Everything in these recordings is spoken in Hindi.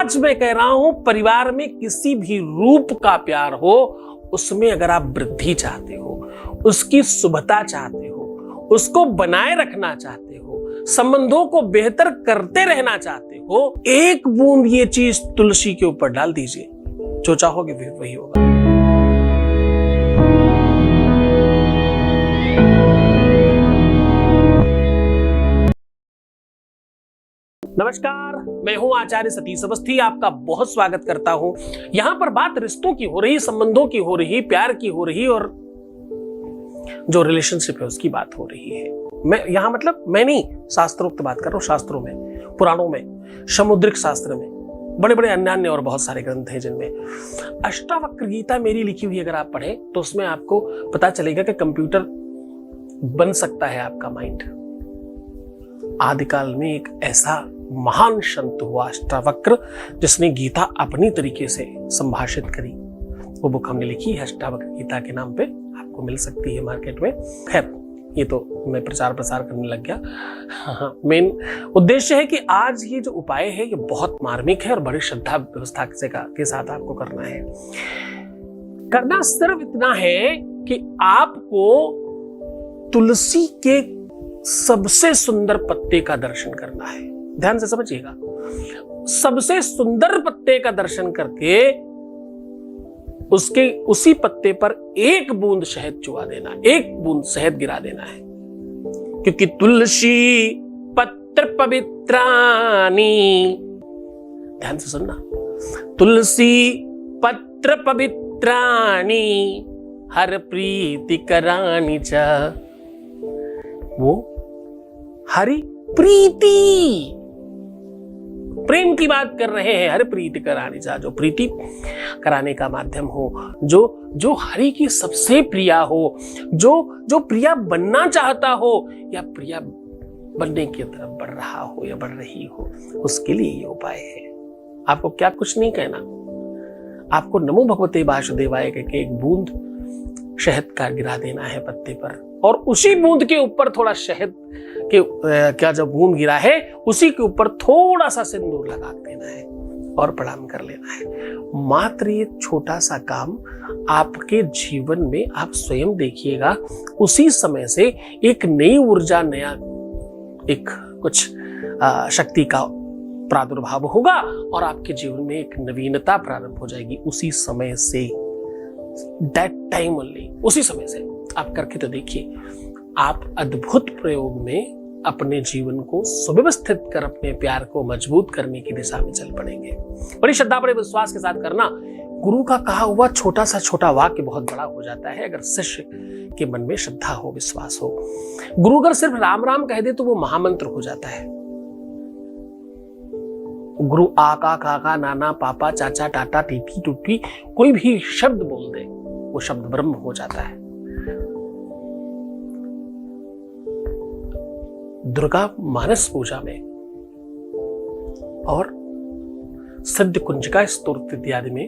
आज मैं कह रहा हूं, परिवार में किसी भी रूप का प्यार हो, उसमें अगर आप वृद्धि चाहते हो, उसकी शुभता चाहते हो, उसको बनाए रखना चाहते हो, संबंधों को बेहतर करते रहना चाहते हो, एक बूंद ये चीज तुलसी के ऊपर डाल दीजिए, जो चाहोगे फिर वही होगा। नमस्कार, मैं हूं आचार्य सतीश अवस्थी, आपका बहुत स्वागत करता हूं। यहां पर बात रिश्तों की हो रही, संबंधों की हो रही, प्यार की हो रही और जो रिलेशनशिप है उसकी बात हो रही है। मैं नहीं शास्त्रोक्त बात कर रहा हूं, शास्त्रों में, पुराणों में, समुद्रिक शास्त्र में, बड़े बड़े अन्य और बहुत सारे ग्रंथ हैं जिनमें अष्टावक्र गीता मेरी लिखी हुई अगर आप पढ़ें तो उसमें आपको पता चलेगा कि कंप्यूटर बन सकता है आपका माइंड। आदिकाल में एक ऐसा महान संत हुआ अष्टावक्र, जिसने गीता अपनी तरीके से संभाषित करी। वो बुक हमने लिखी है अष्टावक्र गीता के नाम पे, आपको मिल सकती है मार्केट में। खैर, ये तो मैं प्रचार प्रसार करने लग गया। मेन उद्देश्य है कि आज ये जो उपाय है ये बहुत मार्मिक है और बड़ी श्रद्धा व्यवस्था के साथ आपको करना है। करना सिर्फ इतना है कि आपको तुलसी के सबसे सुंदर पत्ते का दर्शन करना है। ध्यान से समझिएगा, सबसे सुंदर पत्ते का दर्शन करके उसी पत्ते पर एक बूंद शहद चुआ देना, एक बूंद शहद गिरा देना है। क्योंकि तुलसी पत्र पवित्रानी, ध्यान से सुनना, तुलसी पत्र पवित्रानी हर प्रीति करानी च। वो हरि प्रीति, प्रेम की बात कर रहे हैं। हर प्रीति करानी चा, जो प्रीति कराने का माध्यम हो, जो हरि की सबसे प्रिया हो, जो प्रिया बनना चाहता हो या प्रिया बनने की तरफ बढ़ रहा हो या बढ़ रही हो, उसके लिए ये उपाय है। आपको क्या कुछ नहीं कहना, आपको नमो भगवते वासुदेवाय कह के एक बूंद शहद का गिरा देना है पत्ते पर, और उसी बूंद के ऊपर थोड़ा शहद के क्या जो बूंद गिरा है उसी के ऊपर थोड़ा सा सिंदूर लगा देना है और प्रणाम कर लेना है। मात्र ये छोटा सा काम आपके जीवन में आप स्वयं देखिएगा, उसी समय से एक नई ऊर्जा, नया एक कुछ शक्ति का प्रादुर्भाव होगा और आपके जीवन में एक नवीनता प्रारंभ हो जाएगी। उसी समय से, दैट टाइम ओनली, उसी समय से आप करके तो देखिए, आप अद्भुत प्रयोग में अपने जीवन को सुव्यवस्थित कर अपने प्यार को मजबूत करने की दिशा में चल पड़ेंगे। बड़ी श्रद्धा, बड़े विश्वास के साथ करना। गुरु का कहा हुआ छोटा सा छोटा वाक्य बहुत बड़ा हो जाता है अगर शिष्य के मन में श्रद्धा हो, विश्वास हो। गुरु अगर सिर्फ राम राम कह दे तो वो महामंत्र हो जाता है। गुरु आका काका नाना पापा चाचा टाटा टीटी टूटी कोई भी शब्द बोल दे, वो शब्द ब्रह्म हो जाता है। दुर्गा मानस पूजा में और सिद्ध कुंजिका स्तोत्र इत्यादि में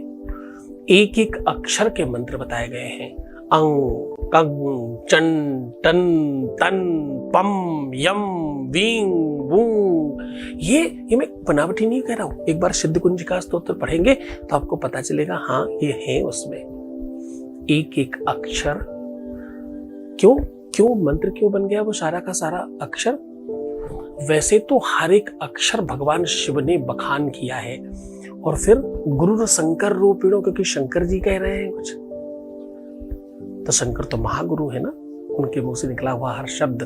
एक एक अक्षर के मंत्र बताए गए हैं। अंग कंग चं टन तन पम यम वीं वू। ये मैं बनावटी नहीं कह रहा हूं। एक बार सिद्ध कुंजिका स्तोत्र पढ़ेंगे तो आपको पता चलेगा, हाँ ये है उसमें एक एक अक्षर। क्यों मंत्र क्यों बन गया वो सारा का सारा अक्षर? वैसे तो हर एक अक्षर भगवान शिव ने बखान किया है, और फिर गुरु शंकर रूपिणो, क्योंकि शंकर जी कह रहे हैं कुछ, तो शंकर तो महागुरु है ना, उनके मुंह से निकला हुआ हर शब्द,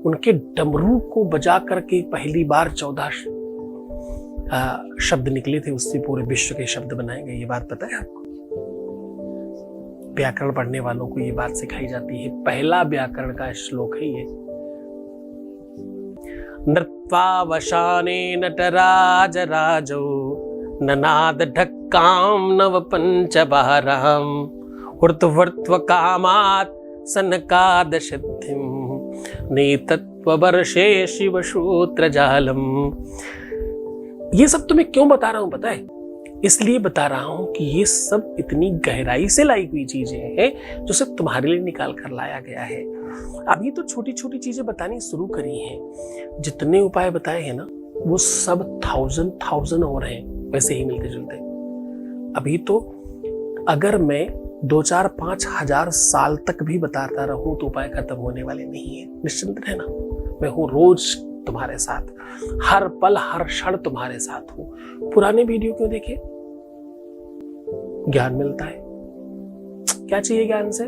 उनके डमरू को बजा करके पहली बार 14 शब्द निकले थे, उससे पूरे विश्व के शब्द बनाए गए। ये बात पता है आपको? व्याकरण पढ़ने वालों को ये बात सिखाई जाती है, पहला व्याकरण का श्लोक है ये। नृत्वावशाने नटराज राजो ननाद ढक्काम नव पंचबाराम उर्ध्वर्त्व कामात् सनकाद सिद्धिम नेतत्व वर्षे शिव सूत्र जालम। ये सब तुम्हें क्यों बता रहा हूं पता है? इसलिए बता रहा हूं कि ये सब इतनी गहराई से लाई हुई चीजें हैं जो सिर्फ तुम्हारे लिए निकाल कर लाया गया है। अभी तो छोटी छोटी चीजें बतानी शुरू करी हैं। जितने उपाय बताए हैं ना वो सब थाउजेंड और हैं। वैसे ही मिलते जुलते। अभी तो अगर मैं 2-4-5 हज़ार साल तक भी बताता रहूं तो उपाय खत्म होने वाले नहीं है। निश्चिंत रहना, मैं हूं रोज तुम्हारे साथ, हर पल हर क्षण तुम्हारे साथ हूं। पुराने वीडियो क्यों देखे? ज्ञान मिलता है। क्या चाहिए ज्ञान से?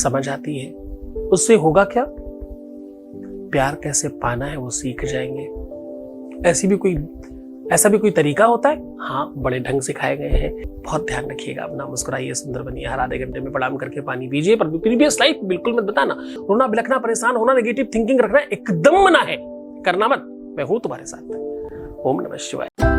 समझ आती है। उससे होगा क्या? प्यार कैसे पाना है वो सीख जाएंगे। ऐसा भी कोई तरीका होता है? हाँ, बड़े ढंग से सिखाए गए हैं। बहुत ध्यान रखिएगा अपना, मुस्कुराइए, सुंदर बनिए, हर आधे घंटे में प्रणाम करके पानी पीजिए, पर प्रीवियस लाइफ बिल्कुल मत बताना। रोना, बिलखना, परेशान होना, नेगेटिव थिंकिंग रखना एकदम मना है, करना मत। मैं हूं तुम्हारे साथ। ओम नमः शिवाय।